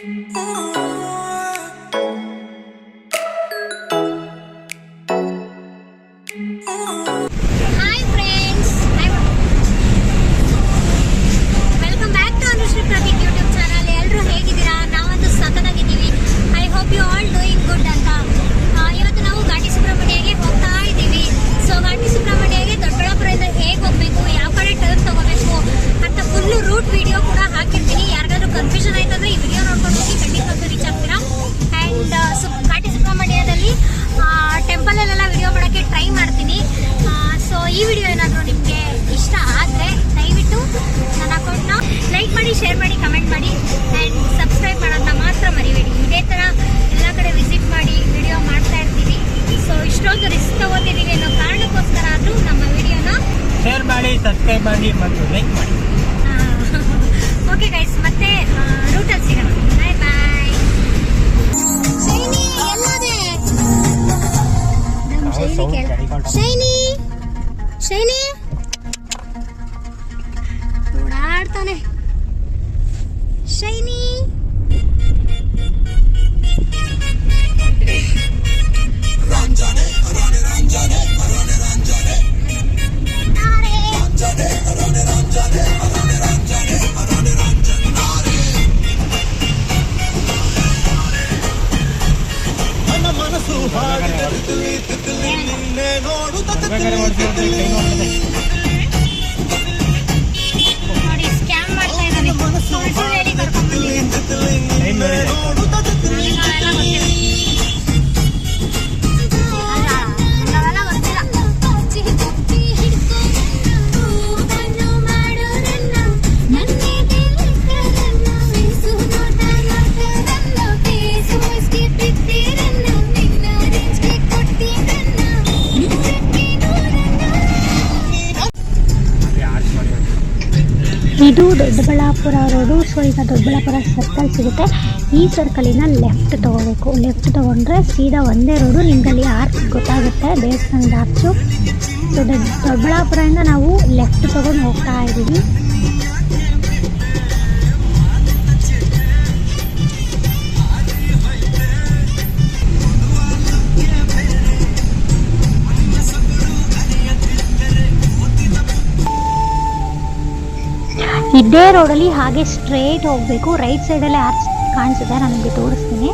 ಈ ವಿಡಿಯೋ ಏನಾದರೂ ನಿಮಗೆ ಇಷ್ಟ ಆದರೆ ದಯವಿಟ್ಟು ನನ್ನ ಅಕೌಂಟ್ನ ಲೈಕ್ ಮಾಡಿ, ಶೇರ್ ಮಾಡಿ, ಕಮೆಂಟ್ ಮಾಡಿ ಆ್ಯಂಡ್ ಸಬ್ಸ್ಕ್ರೈಬ್ ಮಾಡೋದನ್ನ ಮಾತ್ರ ಮರಿಬೇಡಿ. ಇದೇ ಥರ ಎಲ್ಲ ಕಡೆ ವಿಸಿಟ್ ಮಾಡಿ ವಿಡಿಯೋ ಮಾಡ್ತಾ ಇರ್ತೀವಿ. ಸೊ ಇಷ್ಟೊಂದು ರಿಸ್ಕ್ ತಗೋತಿದ್ದೀವಿ ಅನ್ನೋ ಕಾರಣಕ್ಕೋಸ್ಕರ ಆದರೂ ನಮ್ಮ ವಿಡಿಯೋನ ಶೇರ್ ಮಾಡಿ, ಸಬ್ಸ್ಕ್ರೈಬ್ ಮಾಡಿ ಮತ್ತು ಲೈಕ್ ಮಾಡಿ. ಓಕೆ ಗೈಸ್, ಮತ್ತೆ ರೂಟಲ್ಲಿ ಸಿಗೋಣ. Bye bye. ಶೈನಿ ಎಲ್ಲದೆ? ಶೈನಿ ಶೈನಿ ಓಡಾಡ್ತಾನೆ. ಶೈನಿ ರಂಜಾನೆ ರಂಜಾನೆ ರಂಜಾನೆ ರಂಜಾನೆ ರಂಜಾನೆ ರಂಜಾನೆ ರಂಜಾನೆ ರಂಜಾನೆ ನನ್ನ ಮನಸ್ಸು ಹಾಡುತ್ತಿದೆ ನಿನ್ನೆ ನೋಡುತ್ತಿದೆ. ನೋಡಿ ಸ್ಕ್ಯಾಮ್ ಮಾಡ್ತಾ ಇದ್ದಾನೆ. ಸುಳ್ಳು ಹೇಳಿ ಕರ್ಕೊಂಡು ಇದು ದೊಡ್ಡಬಳ್ಳಾಪುರ ರೋಡು. ಸೊ ಈಗ ದೊಡ್ಡಬಳ್ಳಾಪುರ ಸರ್ಕಲ್ ಸಿಗುತ್ತೆ. ಈ ಸರ್ಕಲಿನ ಲೆಫ್ಟ್ ತೊಗೋಬೇಕು. ಲೆಫ್ಟ್ ತೊಗೊಂಡ್ರೆ ಸೀದಾ ಒಂದೇ ರೋಡು. ನಿಮಗಲ್ಲಿ ಆರ್ಚ್ ಗೊತ್ತಾಗುತ್ತೆ, ದೇವಸ್ಥಾನದ ಆರ್ಚು. ಸೊ ದೊಡ್ಡಬಳ್ಳಾಪುರದಿಂದ ನಾವು ಲೆಫ್ಟ್ ತೊಗೊಂಡು ಹೋಗ್ತಾ ಇದ್ದೀವಿ. ಇದೇ ರೋಡಲ್ಲಿ ಹಾಗೆ ಸ್ಟ್ರೇಟ್ ಹೋಗಬೇಕು. ರೈಟ್ ಸೈಡಲ್ಲೇ ಆರ್ಚ್ ಕಾಣಿಸಿದೆ, ನಾನು ನಿಮಗೆ ತೋರಿಸ್ತೀನಿ.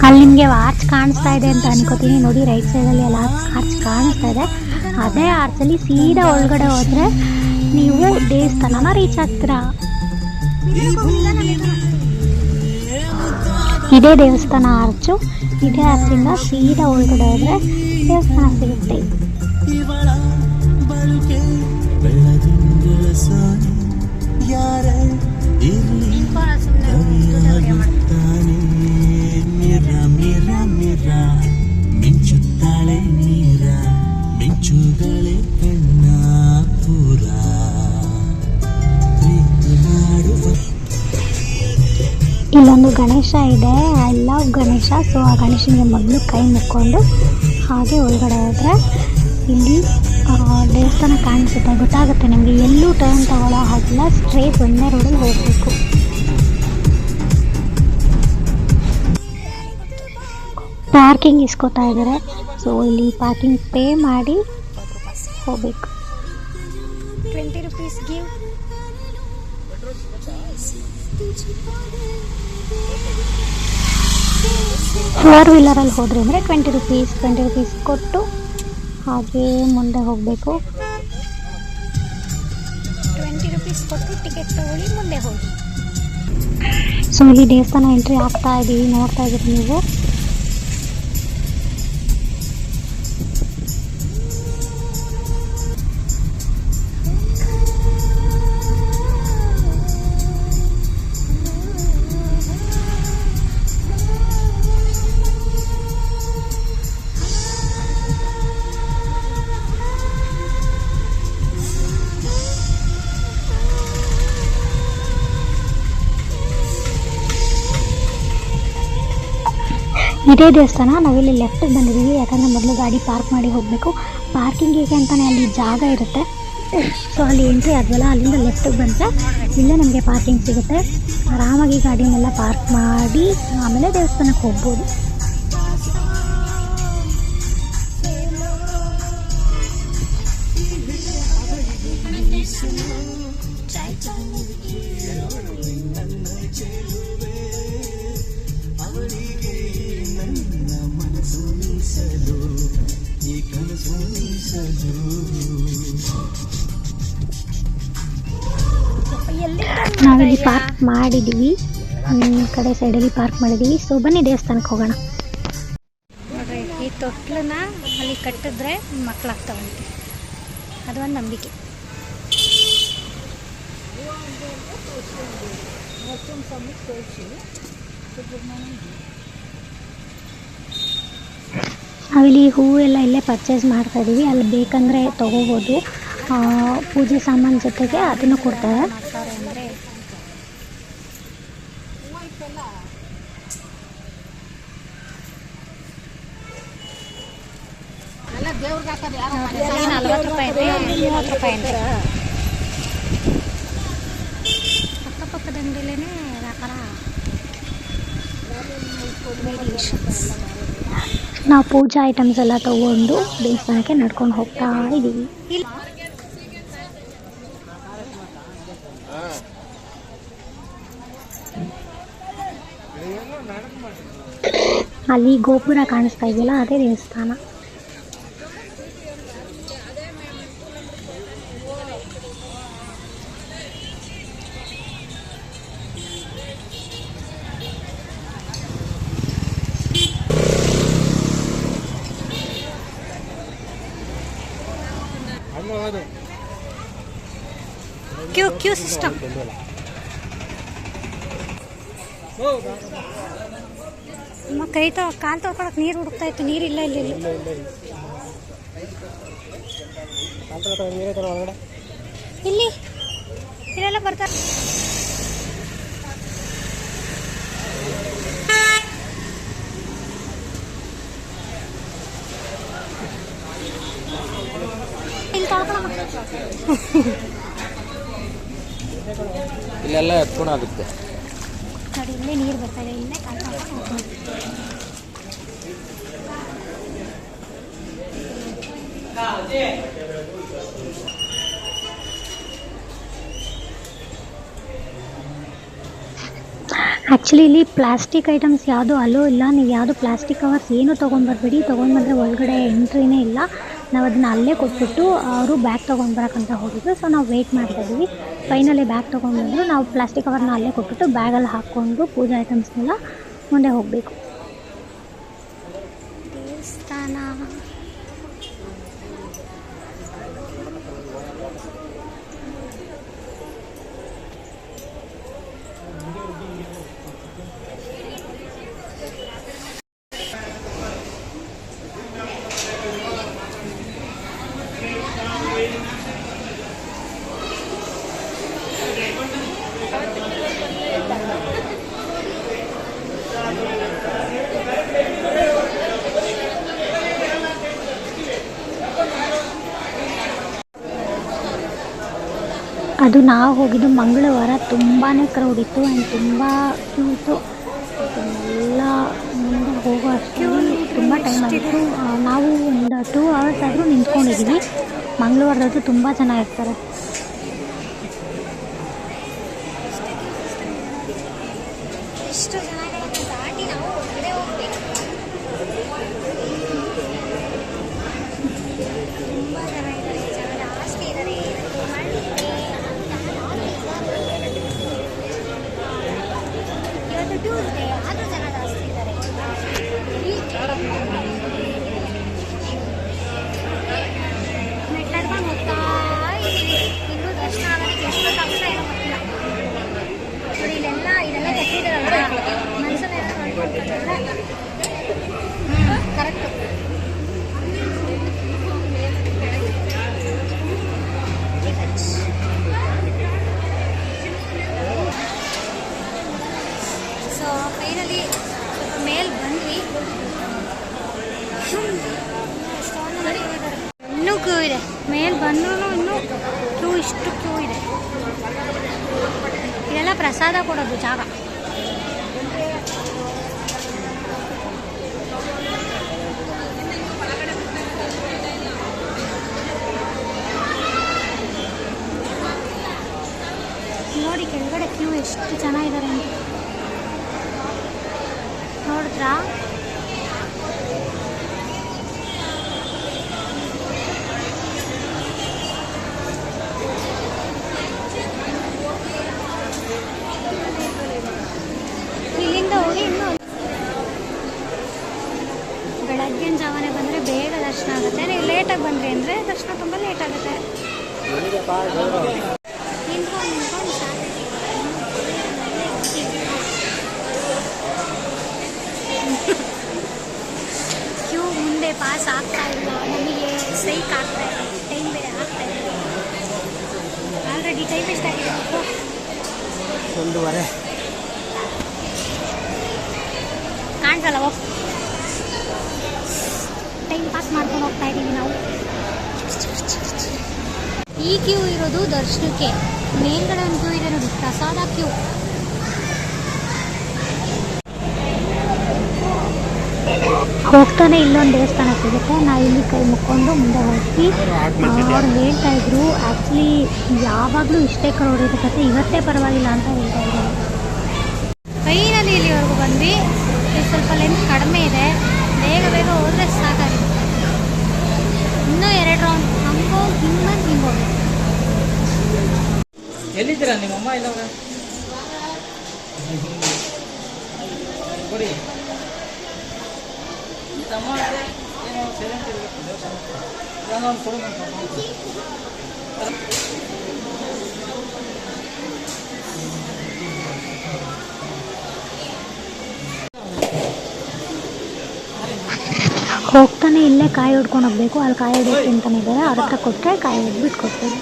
ಅಲ್ಲಿ ನಿಮಗೆ ಆರ್ಚ್ ಕಾಣಿಸ್ತಾ ಇದೆ ಅಂತ ಅನ್ಕೋತೀನಿ. ನೋಡಿ, ರೈಟ್ ಸೈಡಲ್ಲಿ ಎಲ್ಲ ಆರ್ಚ್ ಕಾಣಿಸ್ತಾ ಇದೆ. ಅದೇ ಆರ್ಚಲ್ಲಿ ಸೀದಾ ಒಳಗಡೆ ಹೋದರೆ ನೀವು ದೇವಸ್ಥಾನನ ರೀಚ್ ಆಗ್ತೀರಾ. ಇದೇ ದೇವಸ್ಥಾನ ಆರ್ಚು. ಇದೇ ಆರ್ಚಿಂದ ಸೀದಾ ಒಳಗಡೆ ಹೋದರೆ ದೇವಸ್ಥಾನ ಸಿಗುತ್ತೆ. ಮಿಂಚುತ್ತಾಳೆ ನೀರ, ಮಿಂಚುಗಳೇ ಕಣ್ಣ ಪೂರ. ಇಲ್ಲೊಂದು ಗಣೇಶ ಇದೆ. I love Ganesha. ಸೊ ಆ ಗಣೇಶನಿಗೆ ಮೊದಲು ಕೈ ಮುಕ್ಕೊಂಡು ಹಾಗೆ ಒಳಗಡೆ ಹೋದರೆ ಇಲ್ಲಿ ದೇವಸ್ಥಾನ ಕಾಣಿಸುತ್ತೆ. ಗೊತ್ತಾಗುತ್ತೆ ನಿಮಗೆ. ಎಲ್ಲೂ ಟರ್ನ್ ತಗೊಳ್ಳೋ ಹಾಗಿಲ್ಲ, ಸ್ಟ್ರೇಟ್ ಒಂದೇ ರೋಡಲ್ಲಿ ಹೋಗಬೇಕು. ಪಾರ್ಕಿಂಗ್ ಇಸ್ಕೊತಾ ಇದ್ದಾರೆ. ಸೊ ಇಲ್ಲಿ ಪಾರ್ಕಿಂಗ್ ಪೇ ಮಾಡಿ ಹೋಗಬೇಕು. 20 rupees give. ಫೋರ್ ವೀಲರಲ್ಲಿ ಹೋದರೆ ಅಂದರೆ 20 rupees ಕೊಟ್ಟು ಹಾಗೆ ಮುಂದೆ ಹೋಗಬೇಕು. 20 rupees ಕೊಟ್ಟು ಟಿಕೆಟ್ ತಗೊಳ್ಳಿ, ಮುಂದೆ ಹೋಗಿ. ಸೊ ಇಲ್ಲಿ ದೇವಸ್ಥಾನ ಎಂಟ್ರಿ ಆಗ್ತಾ ಇದ್ದೀವಿ, ನೋಡ್ತಾ ಇದ್ದೀರಿ ನೀವು. ಇದೇ ದೇವಸ್ಥಾನ. ನಾವಿಲ್ಲಿ ಲೆಫ್ಟಿಗೆ ಬಂದಿದ್ದೀವಿ, ಯಾಕಂದರೆ ಮೊದಲು ಗಾಡಿ ಪಾರ್ಕ್ ಮಾಡಿ ಹೋಗಬೇಕು. ಪಾರ್ಕಿಂಗಿಗೆ ಅಂತಲೇ ಅಲ್ಲಿ ಜಾಗ ಇರುತ್ತೆ. ಸೊ ಅಲ್ಲಿ ಎಂಟ್ರಿ ಆದ್ವಲ್ಲ, ಅಲ್ಲಿಂದ ಲೆಫ್ಟಿಗೆ ಬಂದರೆ ಇಲ್ಲೇ ನಮಗೆ ಪಾರ್ಕಿಂಗ್ ಸಿಗುತ್ತೆ. ಆರಾಮಾಗಿ ಗಾಡಿನೆಲ್ಲ ಪಾರ್ಕ್ ಮಾಡಿ ಆಮೇಲೆ ದೇವಸ್ಥಾನಕ್ಕೆ ಹೋಗ್ಬೋದು. ನಾವಿಲ್ಲಿ ಪಾರ್ಕ್ ಮಾಡಿದ್ದೀವಿ, ಕಡೆ ಸೈಡಲ್ಲಿ ಪಾರ್ಕ್ ಮಾಡಿದ್ದೀವಿ. ಸೊ ಬನ್ನಿ ದೇವಸ್ಥಾನಕ್ಕೆ ಹೋಗೋಣ. ನೋಡ್ರಿ, ಈ ತೊಟ್ಲನ್ನ ಅಲ್ಲಿ ಕಟ್ಟಿದ್ರೆ ಮಕ್ಕಳಾಗ್ತಾವಂತೆ, ಅದೊಂದು ನಂಬಿಕೆ. ನಾವಿಲ್ಲಿ ಹೂವು ಎಲ್ಲ ಇಲ್ಲೇ ಪರ್ಚೇಸ್ ಮಾಡ್ತಾ ಇದ್ದೀವಿ. ಅಲ್ಲಿ ಬೇಕಂದರೆ ತೊಗೋಬೋದು. ಪೂಜೆ ಸಾಮಾನು ಜೊತೆಗೆ ಅದನ್ನು ಕೊಡ್ತಾರೆ. ಅಂದರೆ ₹40 ಅಂತೆ, ₹30 ಅಂತೆ. ಅಕ್ಕಪಕ್ಕದ ಅಂಗಡಿಯಲ್ಲೇ ವ್ಯಾಪಾರ. ನಾವು ಪೂಜಾ ಐಟಮ್ಸ್ ಎಲ್ಲ ತೊಗೊಂಡು ದೇವಸ್ಥಾನಕ್ಕೆ ನಡ್ಕೊಂಡು ಹೋಗ್ತಾ ಇದ್ದೀವಿ. ಅಲ್ಲಿ ಗೋಪುರ ಕಾಣಿಸ್ತಾ ಇದೆಯಲ್ಲ, ಅದೇ ದೇವಸ್ಥಾನ. Q system. ನಮ್ಮ ಕಾಲು ತೊಳ್ಕೊಳಕ್ಕೆ ನೀರು ಹುಡುಕ್ತಾ ಇತ್ತು, ನೀರಿಲ್ಲ ಇಲ್ಲಿ. ಇಲ್ಲಿ ಇಲ್ಲೆಲ್ಲ ಬರ್ತಾರೆ. ಇಲ್ಲಿ ತೊಳ್ಕೊಳಮ್ಮ. ಇಲ್ಲೆಲ್ಲ ಎತ್ಕೊಂಡು ಆಗುತ್ತೆ. ನೋಡಿ, ಇಲ್ಲೇ ನೀರು ಬರ್ತಾ ಇದೆ, ಇಲ್ಲೇ ಕಾಲು ತೊಳ್ಕೊಂಡು. ಆ್ಯಕ್ಚುಲಿ ಇಲ್ಲಿ ಪ್ಲಾಸ್ಟಿಕ್ ಐಟಮ್ಸ್ ಯಾವುದು ಅಲೋ ಇಲ್ಲ. ನೀವು ಯಾವುದು ಪ್ಲಾಸ್ಟಿಕ್ ಕವರ್ಸ್ ಏನೂ ತೊಗೊಂಡ್ಬರ್ಬೇಡಿ. ತೊಗೊಂಡ್ಬಂದರೆ ಒಳಗಡೆ ಎಂಟ್ರಿನೇ ಇಲ್ಲ. ನಾವು ಅದನ್ನ ಅಲ್ಲೇ ಕೊಟ್ಬಿಟ್ಟು ಅವರು ಬ್ಯಾಗ್ ತೊಗೊಂಡ್ಬರಕ್ಕಂತ ಹೋಗಿದ್ರು. ಸೊ ನಾವು ವೆಯ್ಟ್ ಮಾಡ್ತಾ ಇದ್ದೀವಿ. ಫೈನಲಿ ಬ್ಯಾಗ್ ತೊಗೊಂಡ್ಬಂದರು. ನಾವು ಪ್ಲಾಸ್ಟಿಕ್ ಕವರ್ನ ಅಲ್ಲೇ ಕೊಟ್ಬಿಟ್ಟು ಬ್ಯಾಗಲ್ಲಿ ಹಾಕ್ಕೊಂಡು ಪೂಜಾ ಐಟಮ್ಸ್ನೆಲ್ಲ ಮುಂದೆ ಹೋಗಬೇಕು. ದೇವಸ್ಥಾನ ಅದು ನಾವು ಹೋಗಿದ್ದು ಮಂಗಳವಾರ. ತುಂಬಾ ಕ್ರೌಡ್ ಇತ್ತು ಆ್ಯಂಡ್ ತುಂಬ ಕ್ಯೂ ಇತ್ತು. ಎಲ್ಲ ಮುಂದೆ ಹೋಗೋ ಅಷ್ಟು ತುಂಬ ಟೈಮ್ ಆಗಿತ್ತು. ನಾವು ಒಂದು 2 hours ಆದರೂ ನಿಂತ್ಕೊಂಡಿದ್ದೀವಿ. ಮಂಗಳವಾರದ್ದು ತುಂಬ ಚೆನ್ನಾಗಿರ್ತಾರೆ. ಎಷ್ಟು ಜನಗಳನ್ನು ದಾಟಿ ನಾವು ಹೊರಗಡೆ ಹೋಗ್ಬೇಕು. ತುಂಬ ಜನ ಇದ್ದಾರೆ, ಜನ ಜಾಸ್ತಿ ಇದ್ದಾರೆ. ಇವತ್ತು ಟ್ಯೂಸ್ಡೇ, ಆದರೂ ಜನ ಜಾಸ್ತಿ ಇದ್ದಾರೆ. ಮೆಟ್ಲಾಡ್ಕೊಂಡು ಹೋಗ್ತಾ ಇದ್ದೀವಿ. ಇನ್ನೂ ದರ್ಶನ ಆಗೋದಕ್ಕೆ ಎಷ್ಟೊತ್ತಾಗ್ತಾ ಇರೋ ಗೊತ್ತಿಲ್ಲ. ನೋಡಿ, ಇದೆಲ್ಲ ಕೆತ್ತಿದಾರಲ್ಲ, ಮನಸ್ಸನ್ನೆಲ್ಲ ನೋಡ್ಕೊಂಡ್ರೆ ಕರೆಕ್ಟು. ಸೊ ಫೈನಲಿ ಸ್ವಲ್ಪ ಮೇಲೆ ಬಂದ್ವಿ. ಎಷ್ಟೊಂದು ನಡೆಯುತ್ತಿದ್ದಾರೆ. ಇನ್ನೂ ಕ್ಯೂ ಇದೆ. ಮೇಲೆ ಬಂದ್ರೂ ಇನ್ನೂ ಇಷ್ಟು ಕ್ಯೂ ಇದೆ. ಇದೆಲ್ಲ ಪ್ರಸಾದ ಕೊಡೋದು ಜಾಗ. ನೋಡಿ ಕೆಳಗಡೆ ಕ್ಯೂ ಎಷ್ಟು ಜನ ಇದ್ದಾರೆ ಅಂತ ನೋಡಿದ್ರಾ? ಇಲ್ಲಿಂದ ಹೋಗಿ ಇನ್ನು ಬೆಳಗ್ಗಿನ ಜಾವನೆ ಬಂದರೆ ಬೇಗ ದರ್ಶನ ಆಗುತ್ತೆ. ನೀವು ಲೇಟಾಗಿ ಬಂದ್ರಿ ಅಂದರೆ ದರ್ಶನ ತುಂಬ ಲೇಟ್ ಆಗುತ್ತೆ. ಕ್ಯೂ ಮುಂದೆ ಪಾಸ್ ಆಗ್ತಾ ಇಲ್ಲ, ನಮಗೆ ಸೈಕ್ ಆಗ್ತಾ ಇದೆ, ಟೈಮ್ ಬೇರೆ ಆಗ್ತಾ ಇದೆ. ಆಲ್ರೆಡಿ ಟೈಮ್ ಎಷ್ಟಾಗಿದೆ? 1:30 ಕಾಣಿಸಲ್ಲ. ಟೈಮ್ ಪಾಸ್ ಮಾಡ್ಕೊಂಡು ಹೋಗ್ತಾ ಇದ್ದೀವಿ ನಾವು. ಈ ಕ್ಯೂ ಇರೋದು ದರ್ಶನಕ್ಕೆ. ಮೇಲ್ಗಡೆ ಒಂದು ಕ್ಯೂ ಇದೆ ನೋಡಿ, ಪ್ರಸಾದ ಕ್ಯೂ. ಹೋಗ್ತಾನೆ ಇಲ್ಲೊಂದು ದೇವಸ್ಥಾನ ಸಿಗುತ್ತೆ. ನಾವು ಇಲ್ಲಿ ಕೈ ಮುಕ್ಕೊಂಡು ಮುಂದೆ ಹೋಗ್ತೀವಿ. ಅವ್ರು ಹೇಳ್ತಾ ಇದ್ರು ಆ್ಯಕ್ಚುಲಿ ಯಾವಾಗಲೂ ಇಷ್ಟೇ ಕ್ರೌಡ್ ಇರುತ್ತೆ, ಇವತ್ತೇ ಪರವಾಗಿಲ್ಲ ಅಂತ ಹೇಳ್ತಾ ಇದ್ರು. ಫೈನಲಿ ಇಲ್ಲಿವರೆಗೂ ಬಂದ್ವಿ. ಸ್ವಲ್ಪ ಲೆಂತ್ ಕಡಿಮೆ ಇದೆ, ಬೇಗ ಬೇಗ ಹೋದರೆ ಸಾಕಾಗಿದೆ. ಇನ್ನೂ 2 ರೌಂಡ್ ಹಂಗೋ ಹಿಂಗೆ ಹಿಂಗೋಗಿ. ಎಲ್ಲಿದ್ದೀರಾ ನಿಮ್ಮಮ್ಮ ಇಲ್ಲವ್ರೆ? ಕೊಡಿ ತಮ್ಮ ಏನೋ ಸೈಲೆಂಟ್ ಇರಬೇಕು ದೇವಸ್ಥಾನ ಒಂದು ಕೊಡು. ಹೋಗ್ತಾನೆ ಇಲ್ಲೇ ಕಾಯಿ ಹೊಡ್ಕೊಂಡು ಹೋಗ್ಬೇಕು. ಅಲ್ಲಿ ಕಾಯಿ ಹೊಡಿಯೋಕೆ ಅಂತಾನೆ ಇದ್ದಾರೆ, ಅವ್ರ ಹತ್ರ ಕೊಟ್ಟರೆ ಕಾಯಿ ಹೊಡ್ಬಿಟ್ಟು ಕೊಡ್ತೀವಿ.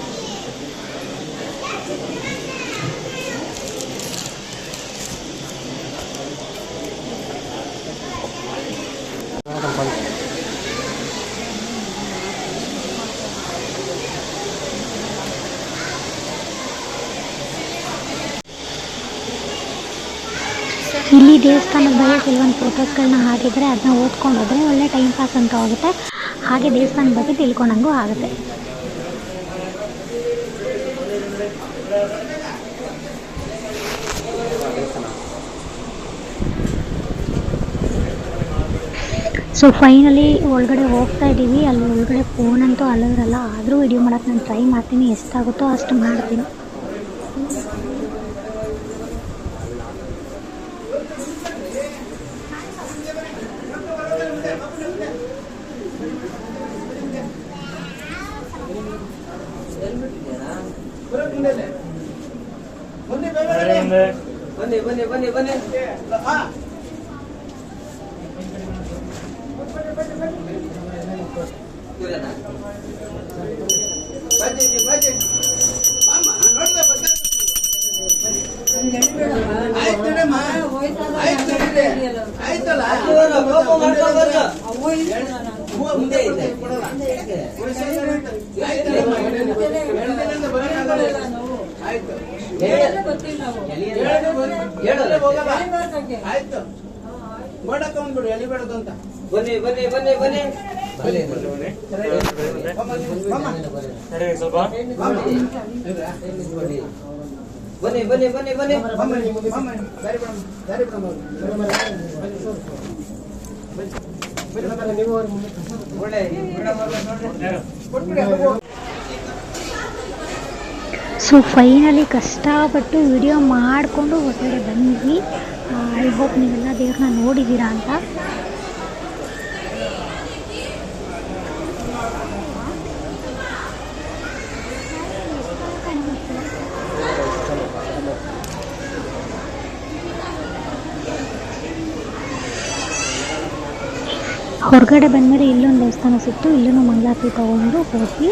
ಇಲ್ಲಿ ದೇವಸ್ಥಾನದ ಬಗ್ಗೆ ಕೆಲವೊಂದು ಫೋಟೋಸ್ಗಳನ್ನ ಹಾಕಿದರೆ ಅದನ್ನ ಓದ್ಕೊಂಡು ಹೋದರೆ ಒಳ್ಳೆ ಟೈಮ್ ಪಾಸ್ ಅಂತ ಆಗುತ್ತೆ. ಹಾಗೆ ದೇವಸ್ಥಾನದ ಬಗ್ಗೆ ತಿಳ್ಕೊಂಡಂಗೂ ಆಗುತ್ತೆ. ಸೊ ಫೈನಲಿ ಒಳಗಡೆ ಹೋಗ್ತಾ ಇದ್ದೀವಿ. ಅಲ್ಲಿ ಒಳಗಡೆ ಫೋನ್ ಅಂತೂ ಅಲ್ಲದ್ರಲ್ಲ, ಆದರೂ ವಿಡಿಯೋ ಮಾಡೋಕ್ಕೆ ನಾನು ಟ್ರೈ ಮಾಡ್ತೀನಿ. ಎಷ್ಟಾಗುತ್ತೋ ಅಷ್ಟು ಮಾಡ್ತೀನಿ. ಬನ್ನಿ ಸೊ ಫೈನಲಿ ಕಷ್ಟಪಟ್ಟು ವಿಡಿಯೋ ಮಾಡಿಕೊಂಡು ಹೊರಗಡೆ ಬಂದ್ವಿ. ಐ ಹೋಪ್ ನೀವೆಲ್ಲ ದೇವ್ರನ್ನ ನೋಡಿದ್ದೀರಾ ಅಂತ. ಹೊರಗಡೆ ಬಂದಮೇಲೆ ಇಲ್ಲೊಂದು ದೇವಸ್ಥಾನ ಸಿಕ್ತು. ಇಲ್ಲೂ ಮಂಗಳಾರತಿ ತೊಗೊಂಡು ಹೋದ್ವಿ.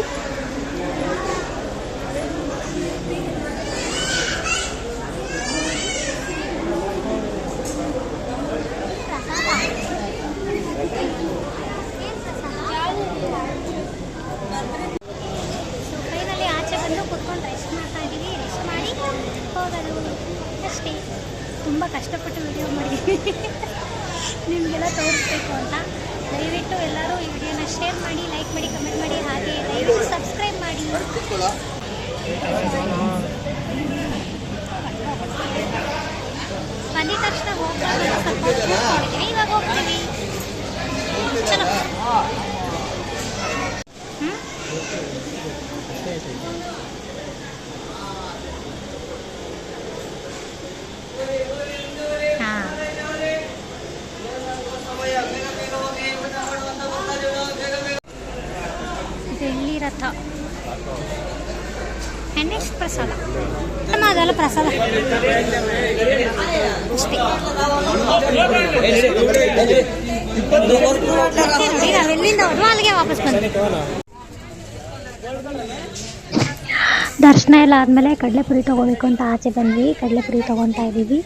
ಬಂದು ಕೂತ್ಕೊಂಡು ರೆಸ್ಟ್ ಮಾಡ್ತಾ ಇದ್ದೀವಿ. ರೆಸ್ಟ್ ಮಾಡಿ ಹೋಗೋದು ಅಷ್ಟೇ. ತುಂಬ ಕಷ್ಟಪಟ್ಟು ವಿಡಿಯೋ ಮಾಡಿದ್ದೀವಿ ನಿಮಗೆಲ್ಲ ತೋರಿಸ್ಬೇಕು ಅಂತ. ದಯವಿಟ್ಟು ಎಲ್ಲರೂ ಈ ವಿಡಿಯೋನ ಶೇರ್ ಮಾಡಿ, ಲೈಕ್ ಮಾಡಿ, ಕಮೆಂಟ್ ಮಾಡಿ, ಹಾಗೆ ದಯವಿಟ್ಟು ಸಬ್ಸ್ಕ್ರೈಬ್ ಮಾಡಿ. ಬಂದಿದ ತಕ್ಷಣ ಹೋಗ್ತಾರೆ, ಸ್ವಲ್ಪ ಕೂತ್ಕೊಂಡಿದ್ದೀವಿ. ಇವಾಗ ಹೋಗ್ತೀವಿ. ಚಲೋ. ಬೆಳ್ಳಿ ರಥ ನೆಕ್ಸ್ಟ್ ಪ್ರಸಾದ. ಅದೆಲ್ಲ ಪ್ರಸಾದ ಅಷ್ಟೇ. ನೋಡಿ ನಾವೆಲ್ಲಿಂದ ಹೋದ್ವೋ ಅಲ್ಲಿಗೆ ವಾಪಸ್ ಬಂದ್ವಿ. ದರ್ಶನ ಎಲ್ಲ ಆದಮೇಲೆ ಕಡಲೆಪುರಿ ತೊಗೋಬೇಕು ಅಂತ ಆಚೆ ಬಂದ್ವಿ. ಕಡಲೆಪುರಿ ತೊಗೊತಾ ಇದ್ದೀವಿ.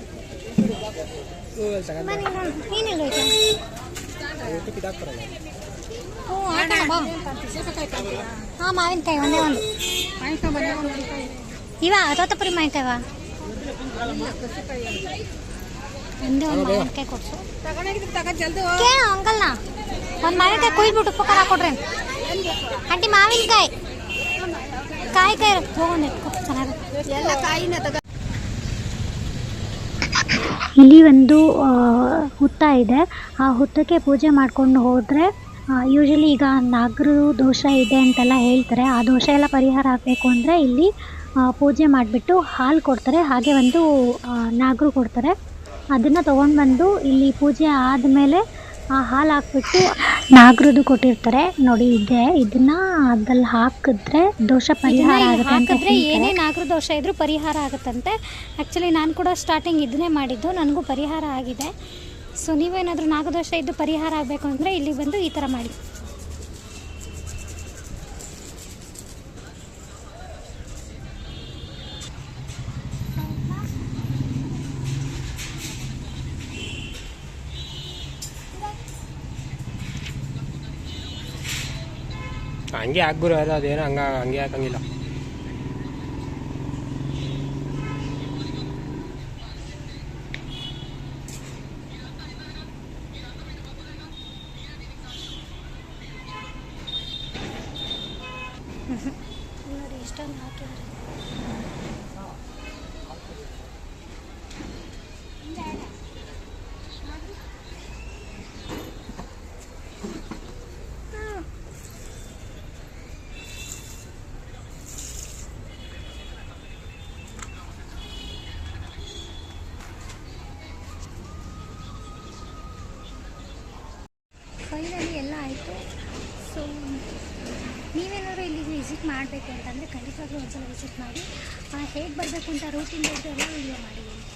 ಹಾಂ, ಮಾವಿನಕಾಯಿ ಒಂದೇ ಒಂದು. ಇವ ತೋತಪುರಿ ಮಾವಿನಕಾಯಿವ ಒಂದೇ ಒಂದು ಮಾವಿನಕಾಯಿ ಕೊಡ್ಸು. ಕೇಳು ಅಂಕಲ್ನ, ಒಂದು ಮಾವಿನಕಾಯಿ ಕುಯ್ದ್ಬಿಟ್ಟು ಉಪ್ಪು ಖಾರ ಕೊಡ್ರಿ ಆಂಟಿ. ಮಾವಿನಕಾಯಿ ಕಾಯಿ ಹೋಗೋಣ ಚೆನ್ನಾಗಿ. ಇಲ್ಲಿ ಒಂದು ಹುತ್ತ ಇದೆ. ಆ ಹುತ್ತಕ್ಕೆ ಪೂಜೆ ಮಾಡ್ಕೊಂಡು ಹೋದರೆ ಯೂಶಲಿ ಈಗ ನಾಗರು ದೋಷ ಇದೆ ಅಂತೆಲ್ಲ ಹೇಳ್ತಾರೆ. ಆ ದೋಷ ಎಲ್ಲ ಪರಿಹಾರ ಆಗಬೇಕು ಅಂದರೆ ಇಲ್ಲಿ ಪೂಜೆ ಮಾಡಿಬಿಟ್ಟು ಹಾಲು ಕೊಡ್ತಾರೆ, ಹಾಗೆ ಒಂದು ನಾಗರು ಕೊಡ್ತಾರೆ. ಅದನ್ನು ತೊಗೊಂಡು ಬಂದು ಇಲ್ಲಿ ಪೂಜೆ ಆದಮೇಲೆ ಆ ಹಾಲು ಹಾಕ್ಬಿಟ್ಟು ನಾಗರದ್ದು ಕೊಟ್ಟಿರ್ತಾರೆ ನೋಡಿ. ಇದನ್ನು ಅದ್ರಲ್ಲಿ ಹಾಕಿದ್ರೆ ದೋಷ ಪರಿಹಾರ ಆಗುತ್ತೆ ಅಂತ ಹಾಕಿದ್ರೆ ಏನೇ ನಾಗರ ದೋಷ ಇದ್ರೂ ಪರಿಹಾರ ಆಗುತ್ತಂತೆ. ಆ್ಯಕ್ಚುಲಿ ನಾನು ಕೂಡ ಸ್ಟಾರ್ಟಿಂಗ್ ಇದನ್ನೇ ಮಾಡಿದ್ದು, ನನಗೂ ಪರಿಹಾರ ಆಗಿದೆ. ಸೊ ನೀವೇನಾದರೂ ನಾಗದೋಷ ಇದ್ದು ಪರಿಹಾರ ಆಗಬೇಕು ಅಂದರೆ ಇಲ್ಲಿ ಬಂದು ಈ ಥರ ಮಾಡಿ. ಹಂಗೆ ಆಗ್ಬಿರು ಅದೇನೋ ಹಂಗೆ ಹಾಕಂಗಿಲ್ಲ. ನೋಡಿ ಇಷ್ಟೊಂದು ಹಾಕಿದ್ದಾರೆ. ಫೈನಲಿ ಎಲ್ಲ ಆಯಿತು. ಸೊ ನೀವೇನಾದರೂ ಇಲ್ಲಿಗೆ ವಿಸಿಟ್ ಮಾಡಬೇಕು ಅಂತಂದರೆ ಖಂಡಿತವಾಗ್ಲೂ ಒಂದ್ಸಲ ವಿಸಿಟ್ ಮಾಡಿ. ಹೇಗೆ ಬರಬೇಕು ಅಂತ ರೂಟಿಂದ ಎಲ್ಲ ವಿಡಿಯೋ ಮಾಡಿದ್ದೀನಿ.